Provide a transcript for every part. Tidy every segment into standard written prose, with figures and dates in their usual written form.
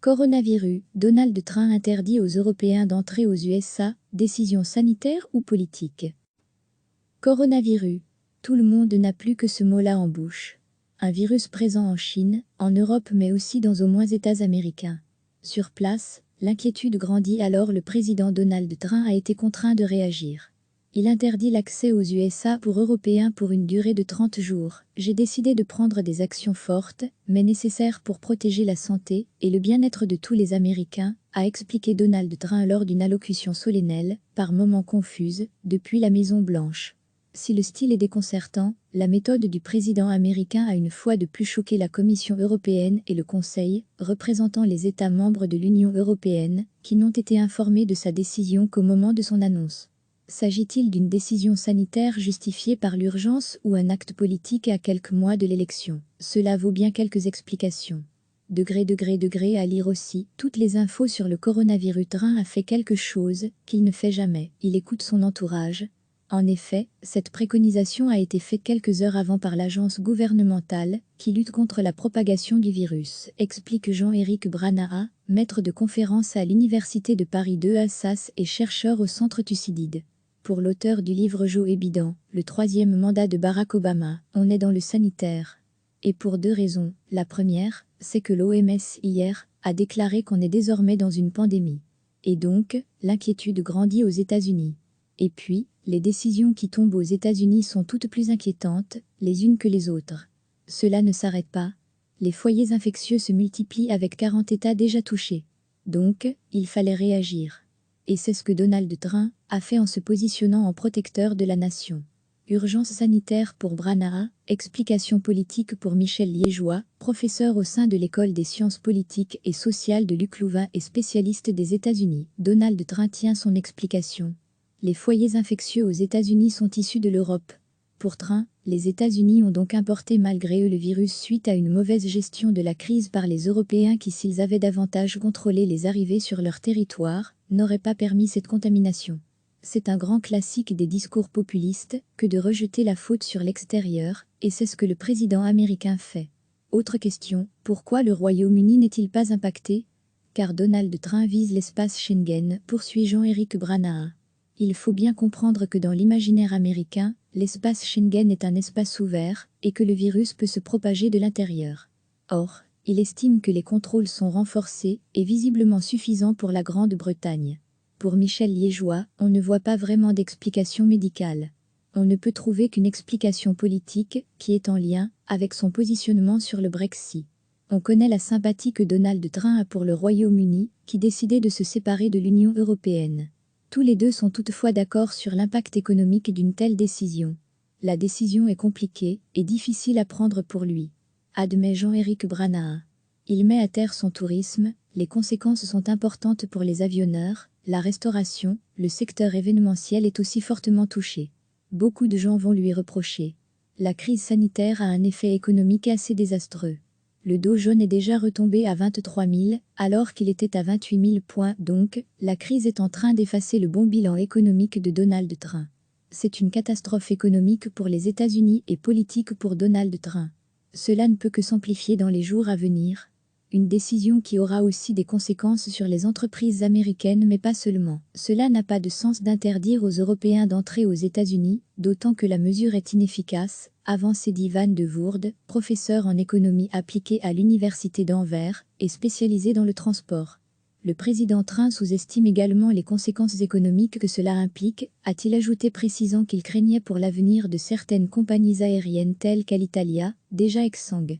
Coronavirus, Donald Trump interdit aux Européens d'entrer aux USA, décision sanitaire ou politique. Coronavirus. Tout le monde n'a plus que ce mot-là en bouche. Un virus présent en Chine, en Europe mais aussi dans au moins États américains. Sur place, l'inquiétude grandit alors le président Donald Trump a été contraint de réagir. Il interdit l'accès aux USA pour Européens pour une durée de 30 jours. J'ai décidé de prendre des actions fortes, mais nécessaires pour protéger la santé et le bien-être de tous les Américains, a expliqué Donald Trump lors d'une allocution solennelle, par moments confuse, depuis la Maison-Blanche. Si le style est déconcertant, la méthode du président américain a une fois de plus choqué la Commission européenne et le Conseil, représentant les États membres de l'Union européenne, qui n'ont été informés de sa décision qu'au moment de son annonce. S'agit-il d'une décision sanitaire justifiée par l'urgence ou un acte politique à quelques mois de l'élection? Cela vaut bien quelques explications. Degré à lire aussi, toutes les infos sur le coronavirus. Trump a fait quelque chose qu'il ne fait jamais, il écoute son entourage. En effet, cette préconisation a été faite quelques heures avant par l'agence gouvernementale qui lutte contre la propagation du virus, explique Jean-Éric Branaha, maître de conférence à l'Université de Paris 2 Assas et chercheur au Centre Thucydide. Pour l'auteur du livre Joe Biden, le 3e mandat de Barack Obama, on est dans le sanitaire. Et pour deux raisons. La première, c'est que l'OMS hier a déclaré qu'on est désormais dans une pandémie. Et donc, l'inquiétude grandit aux États-Unis. Et puis, les décisions qui tombent aux États-Unis sont toutes plus inquiétantes, les unes que les autres. Cela ne s'arrête pas. Les foyers infectieux se multiplient avec 40 États déjà touchés. Donc, il fallait réagir. Et c'est ce que Donald Trump a fait en se positionnant en protecteur de la nation. Urgence sanitaire pour Branaha, explication politique pour Michel Liégeois, professeur au sein de l'École des sciences politiques et sociales de Luc Louvain et spécialiste des États-Unis. Donald Trump tient son explication. Les foyers infectieux aux États-Unis sont issus de l'Europe. Pour Trump, les États-Unis ont donc importé malgré eux le virus suite à une mauvaise gestion de la crise par les Européens qui, s'ils avaient davantage contrôlé les arrivées sur leur territoire, n'auraient pas permis cette contamination. C'est un grand classique des discours populistes que de rejeter la faute sur l'extérieur, et c'est ce que le président américain fait. Autre question, pourquoi le Royaume-Uni n'est-il pas impacté? Car Donald Trump vise l'espace Schengen, poursuit Jean-Éric Branaha. Il faut bien comprendre que dans l'imaginaire américain, l'espace Schengen est un espace ouvert et que le virus peut se propager de l'intérieur. Or, il estime que les contrôles sont renforcés et visiblement suffisants pour la Grande-Bretagne. Pour Michel Liégeois, on ne voit pas vraiment d'explication médicale. On ne peut trouver qu'une explication politique qui est en lien avec son positionnement sur le Brexit. On connaît la sympathie que Donald Trump a pour le Royaume-Uni, qui décidait de se séparer de l'Union européenne. Tous les deux sont toutefois d'accord sur l'impact économique d'une telle décision. La décision est compliquée et difficile à prendre pour lui, admet Jean-Éric Branaha. Il met à terre son tourisme, les conséquences sont importantes pour les avionneurs, la restauration, le secteur événementiel est aussi fortement touché. Beaucoup de gens vont lui reprocher. La crise sanitaire a un effet économique assez désastreux. Le Dow Jones est déjà retombé à 23 000, alors qu'il était à 28 000 points, donc, la crise est en train d'effacer le bon bilan économique de Donald Trump. C'est une catastrophe économique pour les États-Unis et politique pour Donald Trump. Cela ne peut que s'amplifier dans les jours à venir. Une décision qui aura aussi des conséquences sur les entreprises américaines mais pas seulement. Cela n'a pas de sens d'interdire aux Européens d'entrer aux États-Unis, d'autant que la mesure est inefficace, avance dit Van de Voorde, professeur en économie appliquée à l'Université d'Anvers et spécialisé dans le transport. Le président Trump sous-estime également les conséquences économiques que cela implique, a-t-il ajouté précisant qu'il craignait pour l'avenir de certaines compagnies aériennes telles qu'Alitalia, déjà exsangues.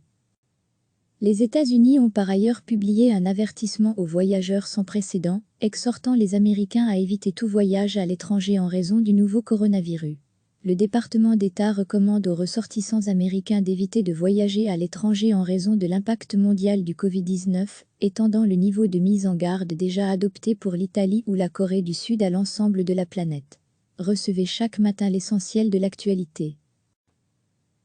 Les États-Unis ont par ailleurs publié un avertissement aux voyageurs sans précédent, exhortant les Américains à éviter tout voyage à l'étranger en raison du nouveau coronavirus. Le département d'État recommande aux ressortissants américains d'éviter de voyager à l'étranger en raison de l'impact mondial du Covid-19, étendant le niveau de mise en garde déjà adopté pour l'Italie ou la Corée du Sud à l'ensemble de la planète. Recevez chaque matin l'essentiel de l'actualité.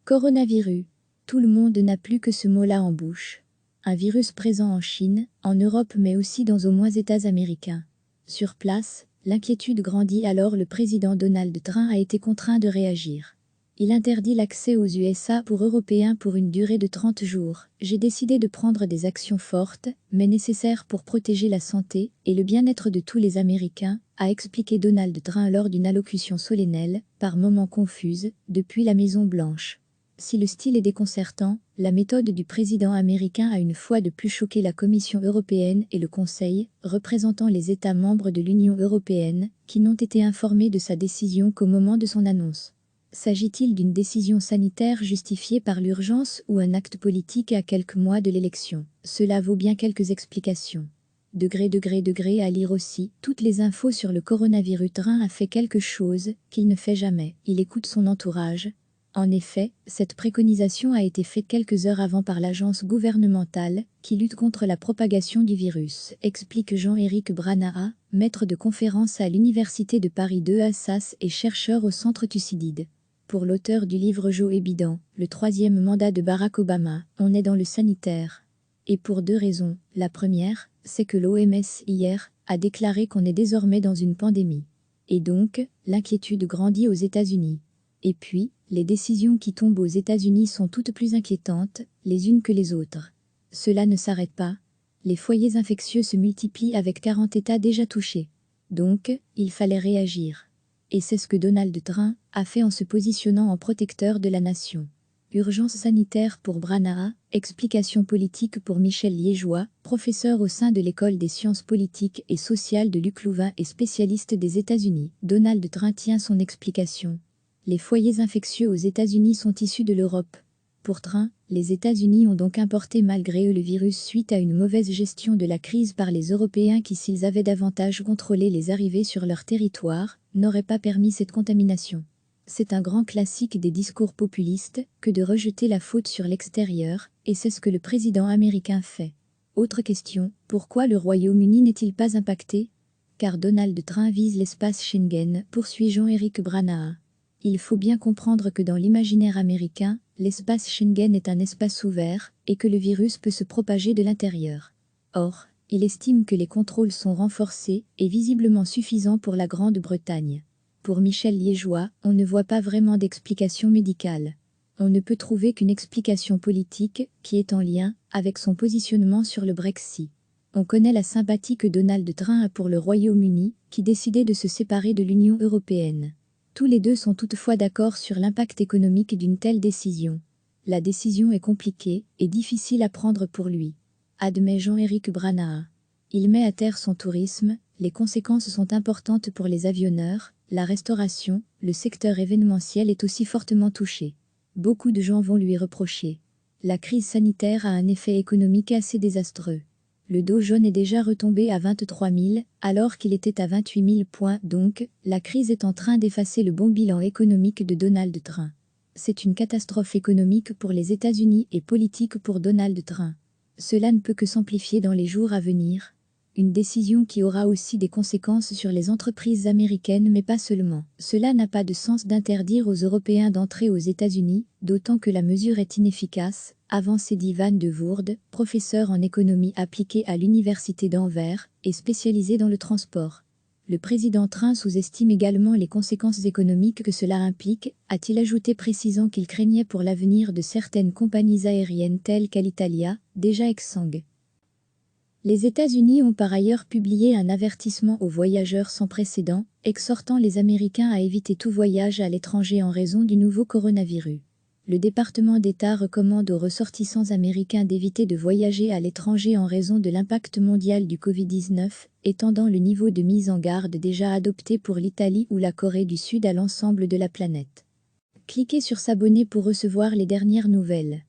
Coronavirus. Tout le monde n'a plus que ce mot-là en bouche. Un virus présent en Chine, en Europe mais aussi dans au moins États américains. Sur place, l'inquiétude grandit alors le président Donald Trump a été contraint de réagir. Il interdit l'accès aux USA pour Européens pour une durée de 30 jours. J'ai décidé de prendre des actions fortes, mais nécessaires pour protéger la santé et le bien-être de tous les Américains, a expliqué Donald Trump lors d'une allocution solennelle, par moments confuse, depuis la Maison-Blanche. Si le style est déconcertant, la méthode du président américain a une fois de plus choqué la Commission européenne et le Conseil, représentant les États membres de l'Union européenne, qui n'ont été informés de sa décision qu'au moment de son annonce. S'agit-il d'une décision sanitaire justifiée par l'urgence ou un acte politique à quelques mois de l'élection? Cela vaut bien quelques explications. Degré à lire aussi. Toutes les infos sur le coronavirus. Trump a fait quelque chose qu'il ne fait jamais. Il écoute son entourage. En effet, cette préconisation a été faite quelques heures avant par l'agence gouvernementale qui lutte contre la propagation du virus, explique Jean-Éric Branaha, maître de conférence à l'Université de Paris 2 Assas et chercheur au Centre Thucydide. Pour l'auteur du livre Joe Biden, le 3e mandat de Barack Obama, on est dans le sanitaire. Et pour 2 raisons. La première, c'est que l'OMS, hier, a déclaré qu'on est désormais dans une pandémie. Et donc, l'inquiétude grandit aux États-Unis. Et puis, les décisions qui tombent aux États-Unis sont toutes plus inquiétantes, les unes que les autres. Cela ne s'arrête pas. Les foyers infectieux se multiplient avec 40 États déjà touchés. Donc, il fallait réagir. Et c'est ce que Donald Trump a fait en se positionnant en protecteur de la nation. Urgence sanitaire pour Branaha, explication politique pour Michel Liégeois, professeur au sein de l'École des sciences politiques et sociales de Luc Louvain et spécialiste des États-Unis. Donald Trump tient son explication. Les foyers infectieux aux États-Unis sont issus de l'Europe. Pour Trump, les États-Unis ont donc importé malgré eux le virus suite à une mauvaise gestion de la crise par les Européens qui, s'ils avaient davantage contrôlé les arrivées sur leur territoire, n'auraient pas permis cette contamination. C'est un grand classique des discours populistes que de rejeter la faute sur l'extérieur, et c'est ce que le président américain fait. Autre question, pourquoi le Royaume-Uni n'est-il pas impacté? Car Donald Trump vise l'espace Schengen, poursuit Jean-Éric Branaha. Il faut bien comprendre que dans l'imaginaire américain, l'espace Schengen est un espace ouvert et que le virus peut se propager de l'intérieur. Or, il estime que les contrôles sont renforcés et visiblement suffisants pour la Grande-Bretagne. Pour Michel Liégeois, on ne voit pas vraiment d'explication médicale. On ne peut trouver qu'une explication politique qui est en lien avec son positionnement sur le Brexit. On connaît la sympathie que Donald Trump a pour le Royaume-Uni, qui décidait de se séparer de l'Union européenne. Tous les deux sont toutefois d'accord sur l'impact économique d'une telle décision. La décision est compliquée et difficile à prendre pour lui, admet Jean-Éric Branaha. Il met à terre son tourisme, les conséquences sont importantes pour les avionneurs, la restauration, le secteur événementiel est aussi fortement touché. Beaucoup de gens vont lui reprocher. La crise sanitaire a un effet économique assez désastreux. Le Dow Jones est déjà retombé à 23 000, alors qu'il était à 28 000 points, donc, la crise est en train d'effacer le bon bilan économique de Donald Trump. C'est une catastrophe économique pour les États-Unis et politique pour Donald Trump. Cela ne peut que s'amplifier dans les jours à venir. Une décision qui aura aussi des conséquences sur les entreprises américaines mais pas seulement. Cela n'a pas de sens d'interdire aux Européens d'entrer aux États-Unis, d'autant que la mesure est inefficace, avance Van de Voorde, professeur en économie appliquée à l'Université d'Anvers et spécialisé dans le transport. Le président Trump sous-estime également les conséquences économiques que cela implique, a-t-il ajouté, précisant qu'il craignait pour l'avenir de certaines compagnies aériennes telles qu'Alitalia, déjà exsangues. Les États-Unis ont par ailleurs publié un avertissement aux voyageurs sans précédent, exhortant les Américains à éviter tout voyage à l'étranger en raison du nouveau coronavirus. Le département d'État recommande aux ressortissants américains d'éviter de voyager à l'étranger en raison de l'impact mondial du Covid-19, étendant le niveau de mise en garde déjà adopté pour l'Italie ou la Corée du Sud à l'ensemble de la planète. Cliquez sur s'abonner pour recevoir les dernières nouvelles.